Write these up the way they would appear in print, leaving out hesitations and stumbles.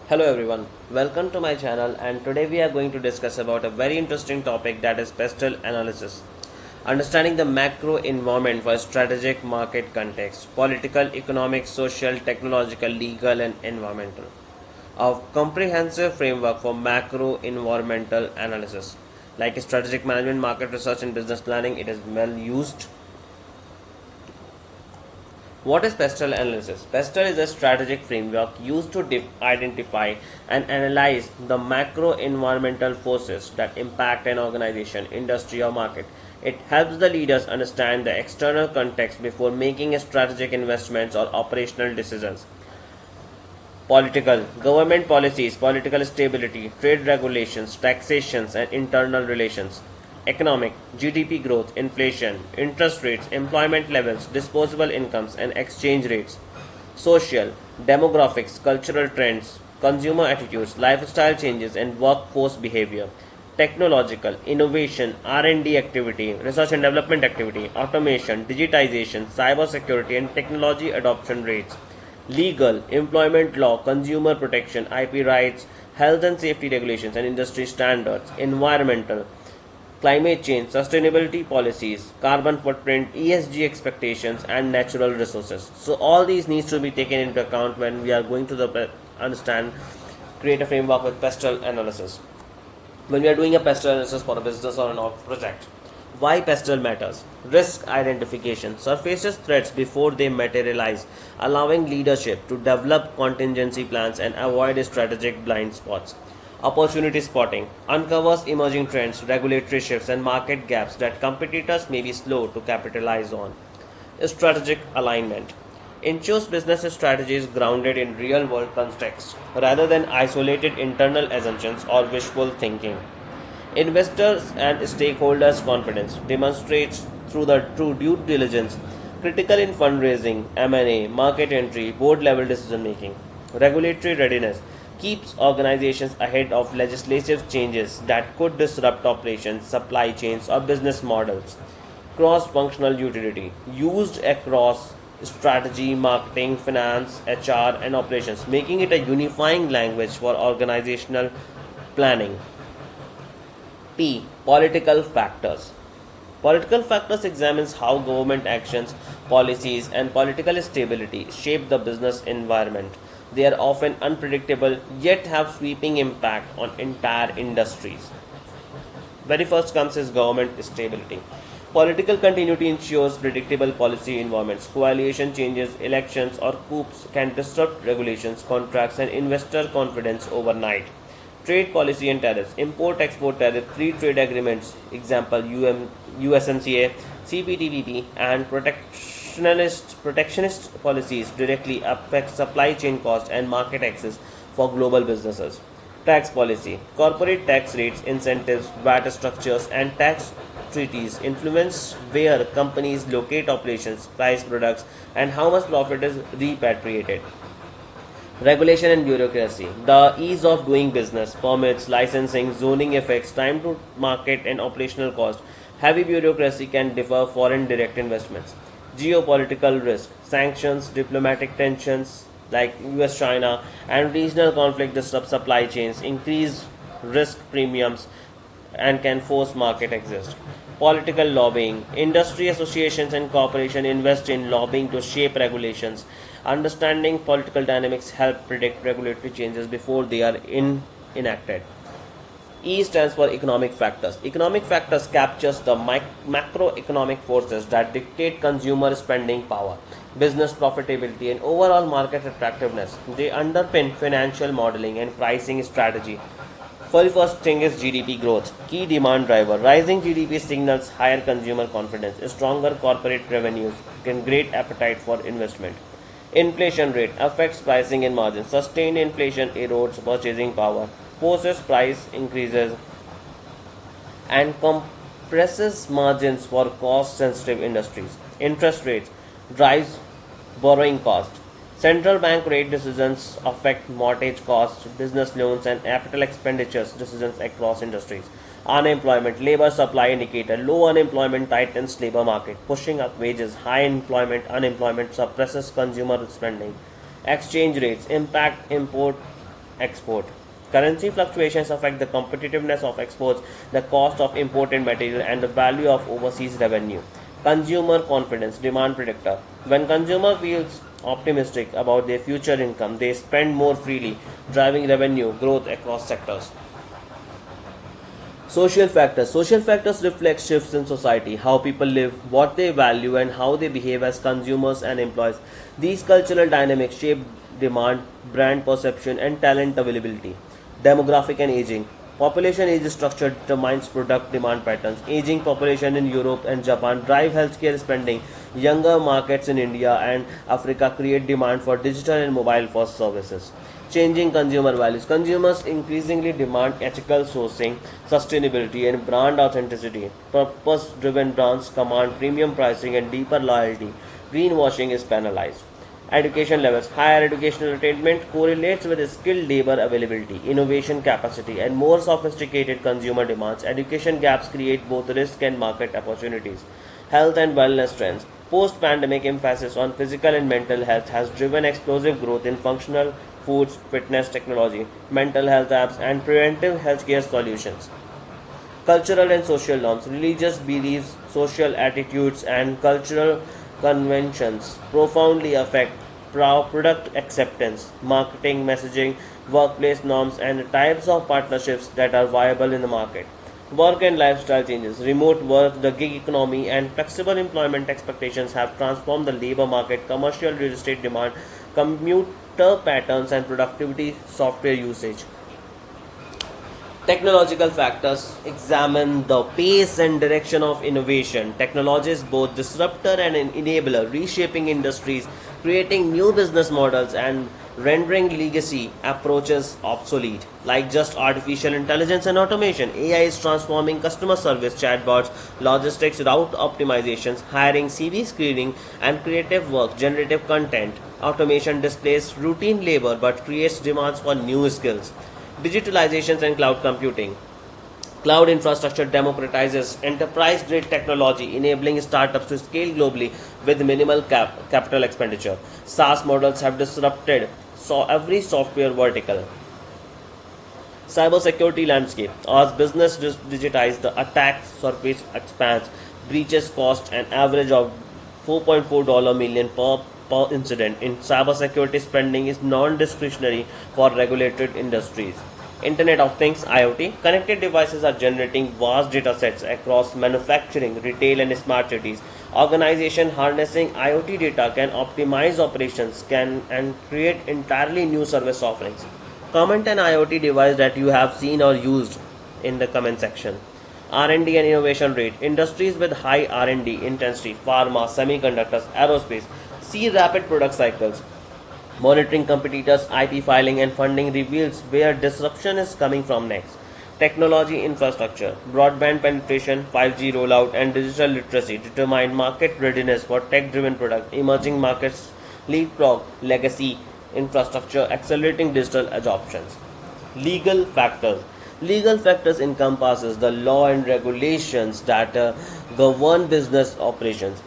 Hello everyone, welcome to my channel and today we are going to discuss about a very interesting topic that is PESTLE Analysis. Understanding the macro environment for strategic market context, political, economic, social, technological, legal and environmental. A comprehensive framework for macro environmental analysis. Like strategic management, market research and business planning, it is well used. What is PESTLE analysis? PESTLE is a strategic framework used to identify and analyze the macro environmental forces that impact an organization, industry, or market. It helps the leaders understand the external context before making strategic investments or operational decisions. Political, government policies, political stability, trade regulations, taxations, and internal relations. Economic, GDP growth, inflation, interest rates, employment levels, disposable incomes, and exchange rates. Social, demographics, cultural trends, consumer attitudes, lifestyle changes, and workforce behavior. Technological, innovation, R&D activity, research and development activity, automation, digitization, cybersecurity, and technology adoption rates. Legal, employment law, consumer protection, IP rights, health and safety regulations, and industry standards. Environmental, climate change, sustainability policies, carbon footprint, ESG expectations, and natural resources. So all these needs to be taken into account when we are going to understand, create a framework with PESTLE analysis. When we are doing a PESTLE analysis for a business or an project, why PESTLE matters? Risk identification surfaces threats before they materialize, allowing leadership to develop contingency plans and avoid strategic blind spots. Opportunity spotting uncovers emerging trends, regulatory shifts, and market gaps that competitors may be slow to capitalize on. Strategic alignment ensures business strategies grounded in real world context rather than isolated internal assumptions or wishful thinking. Investors and stakeholders' confidence demonstrates through due diligence, critical in fundraising, M&A, market entry, board level decision making. Regulatory readiness keeps organizations ahead of legislative changes that could disrupt operations, supply chains, or business models. Cross functional utility used across strategy, marketing, finance, HR, and operations, making it a unifying language for organizational planning. P. Political factors. Political factors examines how government actions, policies, and political stability shape the business environment. They are often unpredictable yet have sweeping impact on entire industries. Very first comes is government stability. Political continuity ensures predictable policy environments. Coalition changes, elections, or coups can disrupt regulations, contracts, and investor confidence overnight. Trade policy and tariffs. Import export tariff, free trade agreements, example USMCA, CPTPP, and protectionist policies directly affect supply chain cost and market access for global businesses. Tax policy. Corporate tax rates, incentives, VAT structures, and tax treaties influence where companies locate operations, price products, and how much profit is repatriated. Regulation and bureaucracy. The ease of doing business, permits, licensing, zoning effects, time to market, and operational cost. Heavy bureaucracy can defer foreign direct investments. Geopolitical risk, sanctions, diplomatic tensions like US China, and regional conflict disrupt supply chains, increase risk premiums, and can force market exist. Political lobbying. Industry associations and corporations invest in lobbying to shape regulations. Understanding political dynamics help predict regulatory changes before they are enacted. E stands for economic factors. Economic factors captures the macroeconomic forces that dictate consumer spending power, business profitability, and overall market attractiveness. They underpin financial modeling and pricing strategy. Very first thing is GDP growth, key demand driver. Rising GDP signals higher consumer confidence, stronger corporate revenues, and great appetite for investment. Inflation rate affects pricing and margins. Sustained inflation erodes purchasing power, forces price increases, and compresses margins for cost-sensitive industries. Interest rates drives borrowing cost. Central bank rate decisions affect mortgage costs, business loans, and capital expenditures decisions across industries. Unemployment, labor supply indicator, low unemployment tightens labor market, pushing up wages. High unemployment suppresses consumer spending. Exchange rates impact import export. Currency fluctuations affect the competitiveness of exports, the cost of imported material, and the value of overseas revenue. Consumer confidence, demand predictor. When consumer feels optimistic about their future income, they spend more freely, driving revenue growth across sectors. Social factors. Social factors reflect shifts in society, how people live, what they value, and how they behave as consumers and employees. These cultural dynamics shape demand, brand perception, and talent availability. Demographic and aging. Population age structure determines product demand patterns. Aging population in Europe and Japan drive healthcare spending. Younger markets in India and Africa create demand for digital and mobile first services. Changing consumer values. Consumers increasingly demand ethical sourcing, sustainability, and brand authenticity. Purpose driven brands command premium pricing and deeper loyalty. Greenwashing is penalized. Education levels. Higher educational attainment correlates with skilled labor availability, innovation capacity, and more sophisticated consumer demands. Education gaps create both risk and market opportunities. Health and wellness trends. Post pandemic emphasis on physical and mental health has driven explosive growth in functional foods, fitness technology, mental health apps, and preventive healthcare solutions. Cultural and social norms, religious beliefs, social attitudes, and cultural conventions profoundly affect product acceptance, marketing, messaging, workplace norms, and types of partnerships that are viable in the market. Work and lifestyle changes. Remote work, the gig economy, and flexible employment expectations have transformed the labor market, commercial real estate demand, commuter patterns, and productivity software usage. Technological factors examine the pace and direction of innovation. Technology is both disruptor and an enabler, reshaping industries, creating new business models, and rendering legacy approaches obsolete. Like just artificial intelligence and automation, AI is transforming customer service, chatbots, logistics, route optimizations, hiring, CV screening, and creative work, generative content. Automation displaces routine labor but creates demands for new skills. Digitalizations and cloud computing. Cloud infrastructure democratizes enterprise grade technology, enabling startups to scale globally with minimal capital expenditure. SaaS models have disrupted every software vertical. Cybersecurity landscape. As business digitize, the attack surface expands, breaches cost an average of $4.4 million per incident. In cybersecurity, spending is non-discretionary for regulated industries. Internet of Things (IoT). Connected devices are generating vast data sets across manufacturing, retail, and smart cities. Organization harnessing IoT data can optimize operations and create entirely new service offerings. Comment an IoT device that you have seen or used in the comment section. R&D and innovation rate. Industries with high R&D intensity, pharma, semiconductors, aerospace, see rapid product cycles. Monitoring competitors, IP filing, and funding reveals where disruption is coming from next. Technology infrastructure, broadband penetration, 5G rollout, and digital literacy determine market readiness for tech-driven products. Emerging markets leapfrog legacy infrastructure, accelerating digital adoptions. Legal factors. Legal factors encompasses the law and regulations that govern business operations.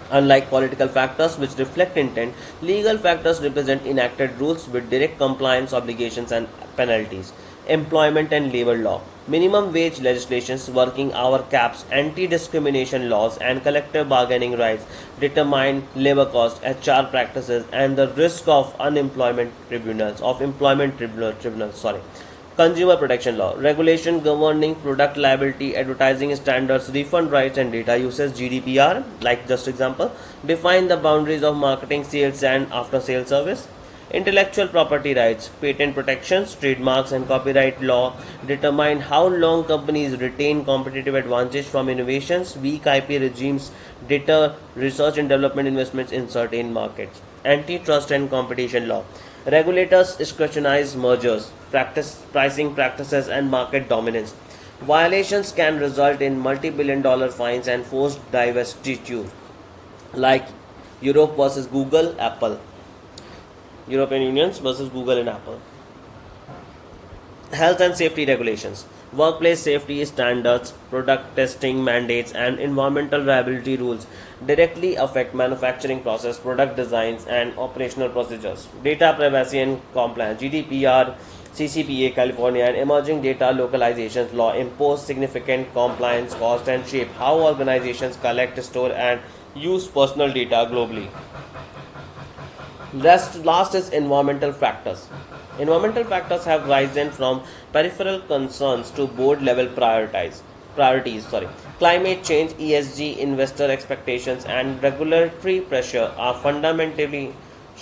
Unlike political factors which reflect intent, legal factors represent enacted rules with direct compliance obligations and penalties. Employment and labor law. Minimum wage legislations, working hour caps, anti-discrimination laws, and collective bargaining rights determine labor costs, HR practices, and the risk of employment tribunals. Consumer protection law. Regulation governing product liability, advertising standards, refund rights, and data usage. GDPR, like just example, define the boundaries of marketing, sales, and after sales service. Intellectual property rights, patent protections, trademarks, and copyright law determine how long companies retain competitive advantage from innovations. Weak IP regimes deter research and development investments in certain markets. Antitrust and competition law. Regulators scrutinize mergers, pricing practices, and market dominance. Violations can result in multi-billion-dollar fines and forced divestiture, like Europe versus Google, Apple. European Unions versus Google and Apple. Health and safety regulations. Workplace safety standards, product testing mandates, and environmental reliability rules directly affect manufacturing process, product designs, and operational procedures. Data privacy and compliance, GDPR, CCPA, California, and emerging data localizations law impose significant compliance costs and shape how organizations collect, store, and use personal data globally. Last is environmental factors. Environmental factors have risen from peripheral concerns to board level priorities. Climate change, ESG, investor expectations, and regulatory pressure are fundamentally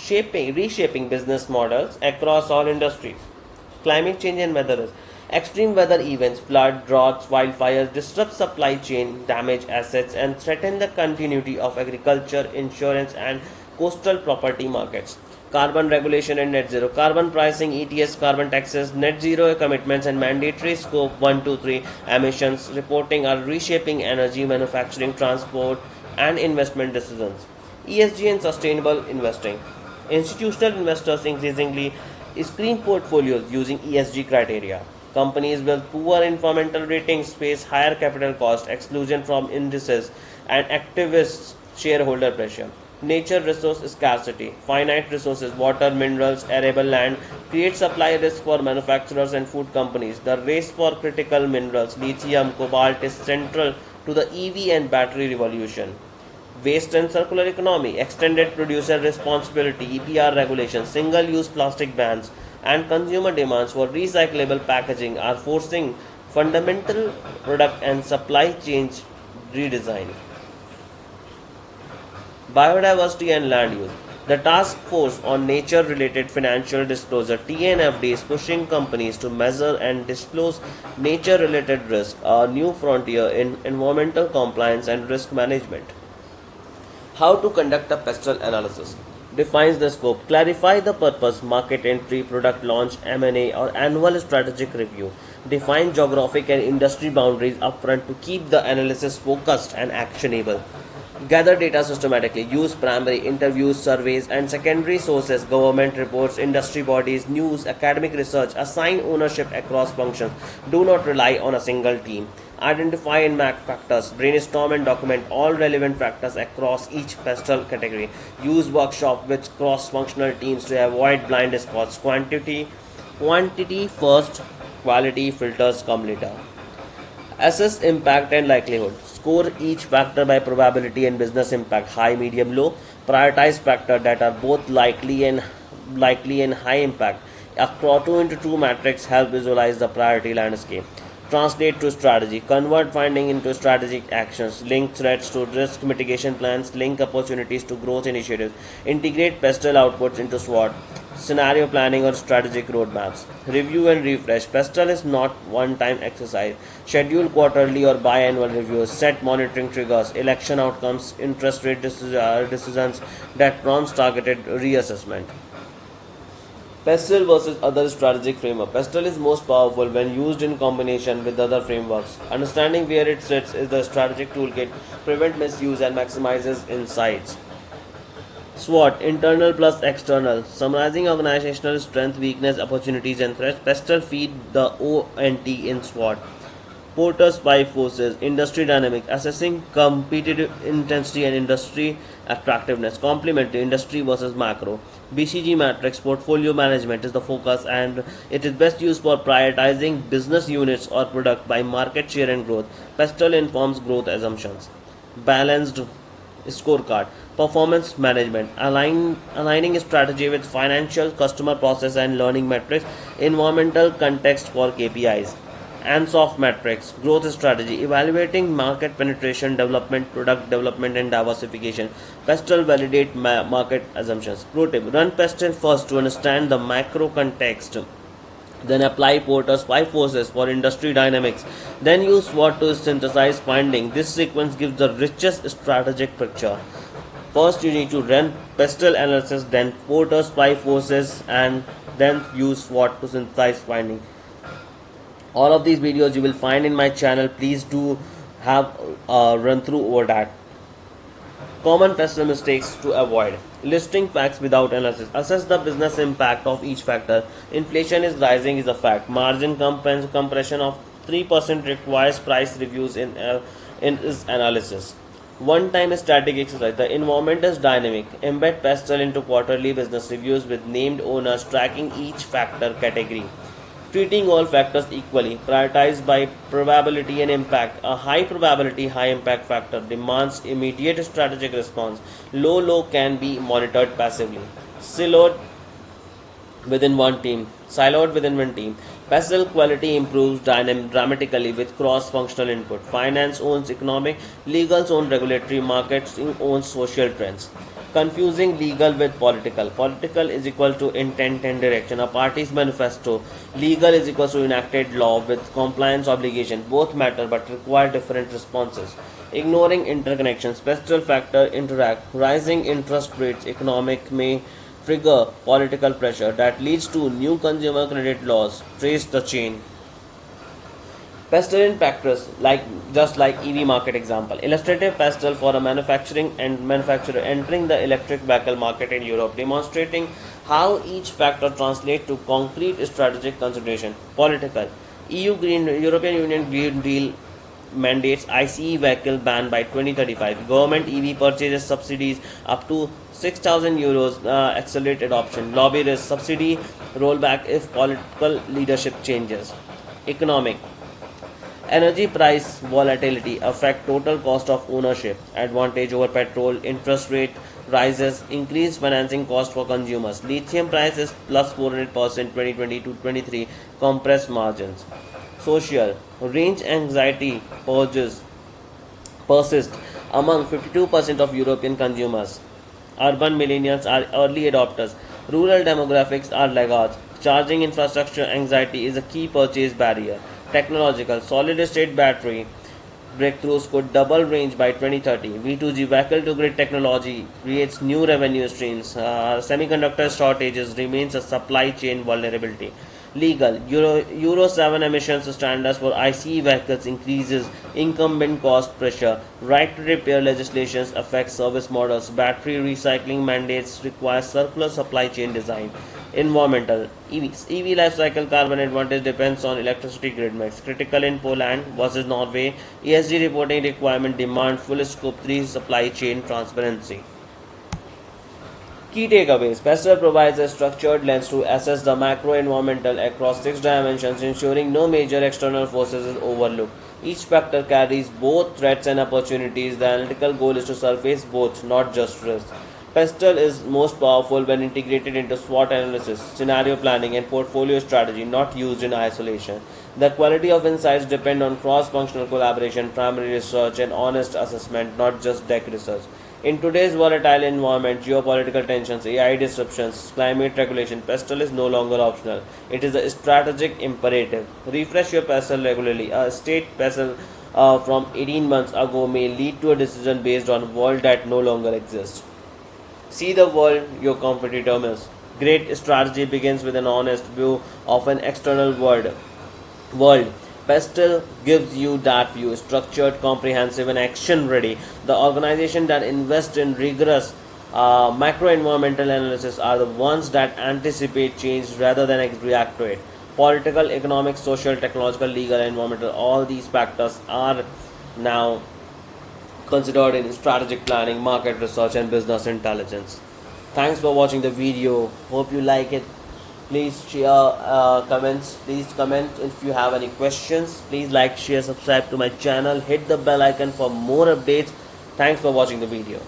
reshaping business models across all industries. Climate change and weather risk. Extreme weather events, flood, droughts, wildfires disrupt supply chain, damage assets, and threaten the continuity of agriculture, insurance, and coastal property markets. Carbon regulation and net zero. Carbon pricing, ETS, carbon taxes, net zero commitments, and mandatory scope 1, 2, 3 emissions reporting are reshaping energy, manufacturing, transport, and investment decisions. ESG and sustainable investing. Institutional investors increasingly screen portfolios using ESG criteria. Companies with poor environmental ratings face higher capital cost, exclusion from indices, and activists shareholder pressure. Nature resource scarcity. Finite resources, water, minerals, arable land create supply risk for manufacturers and food companies. The race for critical minerals, lithium, cobalt, is central to the EV and battery revolution. Waste and circular economy, extended producer responsibility, EPR regulations, single use plastic bans, and consumer demands for recyclable packaging are forcing fundamental product and supply chain redesign. Biodiversity and land use. The Task Force on Nature Related Financial Disclosure (TNFD) is pushing companies to measure and disclose nature related risk, a new frontier in environmental compliance and risk management. How to conduct a PESTLE analysis. Defines the scope, clarify the purpose, market entry, product launch, M&A, or annual strategic review. Define geographic and industry boundaries upfront to keep the analysis focused and actionable. Gather data systematically. Use primary interviews, surveys, and secondary sources, government reports, industry bodies, news, academic research. Assign ownership across functions. Do not rely on a single team. Identify and map factors. Brainstorm and document all relevant factors across each PESTLE category. Use workshop with cross-functional teams to avoid blind spots. Quantity first, quality filters come later. Assess impact and likelihood. Score each factor by probability and business impact, high, medium, low. Prioritize factors that are both likely and high impact. A 2 into 2 matrix help visualize the priority landscape. Translate to strategy. Convert finding into strategic actions. Link threats to risk mitigation plans. Link opportunities to growth initiatives. Integrate PESTLE outputs into SWOT. Scenario planning or strategic roadmaps. Review and refresh. PESTLE is not one-time exercise. Schedule quarterly or biannual reviews. Set monitoring triggers. Election outcomes. Interest rate decisions that prompts targeted reassessment. PESTLE versus other strategic framework. PESTLE is most powerful when used in combination with other frameworks. Understanding where it sits is the strategic toolkit, prevent misuse and maximizes insights. SWOT, internal plus external, summarizing organizational strength, weakness, opportunities, and threats. PESTLE feed the ONT in SWOT. Porter's five forces, industry dynamic, assessing competitive intensity and industry attractiveness, complementary industry versus macro. BCG matrix, portfolio management is the focus and it is best used for prioritizing business units or product by market share and growth. PESTLE informs growth assumptions. Balanced scorecard, performance management, aligning strategy with financial, customer process and learning metrics, environmental context for KPIs. ANSOF metrics, growth strategy, evaluating market penetration, development, product development, and diversification. PESTLE validate market assumptions. Pro tip: run PESTLE first to understand the macro context. Then apply Porter's five forces for industry dynamics. Then use SWOT to synthesize findings. This sequence gives the richest strategic picture. First, you need to run PESTLE analysis, then Porter's five forces, and then use SWOT to synthesize findings. All of these videos you will find in my channel. Please do have a run through over that. Common PESTLE mistakes to avoid. Listing facts without analysis. Assess the business impact of each factor. Inflation is rising is a fact. Margin compression of 3% requires price reviews in its analysis. One-time static exercise. The environment is dynamic. Embed PESTLE into quarterly business reviews with named owners tracking each factor category. Treating all factors equally, prioritized by probability and impact. A high probability, high impact factor demands immediate strategic response. Low can be monitored passively. Siloed siloed within one team. PESTLE quality improves dramatically with cross-functional input. Finance owns economic, legal owns regulatory, marketing owns social trends. Confusing legal with political. Political is equal to intent and direction. A party's manifesto. Legal is equal to enacted law with compliance obligation. Both matter but require different responses. Ignoring interconnections. PESTLE factor interact. Rising interest rates economic may trigger political pressure that leads to new consumer credit laws. Trace the chain. PESTLE in practice, just like EV market example. Illustrative PESTLE for a manufacturer entering the electric vehicle market in Europe, demonstrating how each factor translates to concrete strategic consideration. Political. European Union Green Deal mandates ICE vehicle ban by 2035. Government EV purchases subsidies up to 6,000 euros accelerate adoption. Lobby risk subsidy rollback if political leadership changes. Economic. Energy price volatility affect total cost of ownership. Advantage over petrol. Interest rate rises. Increased financing cost for consumers. Lithium prices plus 400% 2020 to 23. Compressed margins. Social. Range anxiety persist among 52% of European consumers. Urban millennials are early adopters. Rural demographics are laggards. Charging infrastructure anxiety is a key purchase barrier. Technological. Solid state battery breakthroughs could double range by 2030. V2G vehicle to grid technology creates new revenue streams. Semiconductor shortages remains a supply chain vulnerability. Legal. Euro 7 emissions standards for ICE vehicles increases incumbent cost pressure. Right to repair legislations affects service models. Battery recycling mandates require circular supply chain design. Environmental. EV life cycle carbon advantage depends on electricity grid mix. Critical in Poland versus Norway. ESG reporting requirement demand full scope 3 supply chain transparency. Key takeaways. PESTLE provides a structured lens to assess the macro environmental across 6 dimensions, ensuring no major external forces is overlooked. Each factor carries both threats and opportunities. The analytical goal is to surface both, not just risk. PESTLE is most powerful when integrated into SWOT analysis, scenario planning, and portfolio strategy, not used in isolation. The quality of insights depend on cross-functional collaboration, primary research, and honest assessment, not just deck research. In today's volatile environment, geopolitical tensions, AI disruptions, climate regulation, PESTLE is no longer optional. It is a strategic imperative. Refresh your PESTLE regularly. A state PESTLE from 18 months ago may lead to a decision based on a world that no longer exists. See the world your competitor is. Great strategy begins with an honest view of an external world. PESTLE gives you that view, structured, comprehensive, and action ready. The organization that invest in rigorous macro environmental analysis are the ones that anticipate change rather than react to it. Political, economic, social, technological, legal, environmental, all these factors are now considered in strategic planning, market research, and business intelligence. Thanks for watching the video. Hope you like it. Please share comments. Please comment if you have any questions. Please like, share, subscribe to my channel. Hit the bell icon for more updates. Thanks for watching the video.